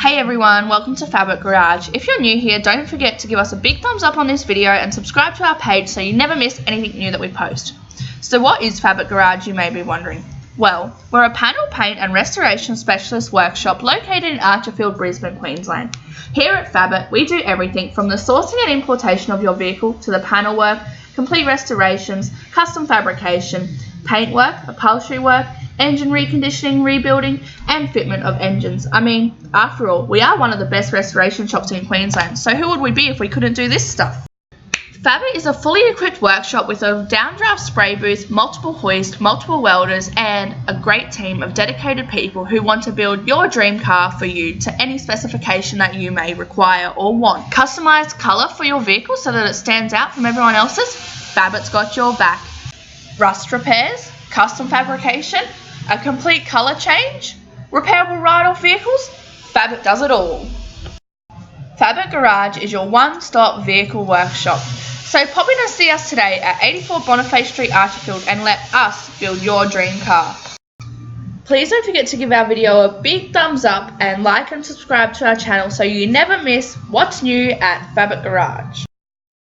Hey everyone, welcome to Fabit Garage. If you're new here, don't forget to give us a big thumbs up on this video and subscribe to our page so you never miss anything new that we post. So what is Fabit Garage, you may be wondering? Well, we're a panel paint and restoration specialist workshop located in Archerfield, Brisbane, Queensland. Here at Fabit, we do everything from the sourcing and importation of your vehicle to the panel work, complete restorations, custom fabrication, paint work, upholstery work, engine reconditioning, rebuilding and fitment of engines. I mean, after all, we are one of the best restoration shops in Queensland, so who would we be if we couldn't do this stuff? Fabit is a fully equipped workshop with a downdraft spray booth, multiple hoists, multiple welders and a great team of dedicated people who want to build your dream car for you to any specification that you may require or want. Customized colour for your vehicle so that it stands out from everyone else's? Fabit's got your back. Rust repairs, custom fabrication, a complete colour change, repairable write-off vehicles? Fabit does it all. Fabit Garage is your one-stop vehicle workshop. So pop in and see us today at 84 Boniface Street, Archerfield and let us build your dream car. Please don't forget to give our video a big thumbs up and like and subscribe to our channel so you never miss what's new at Fabit Garage.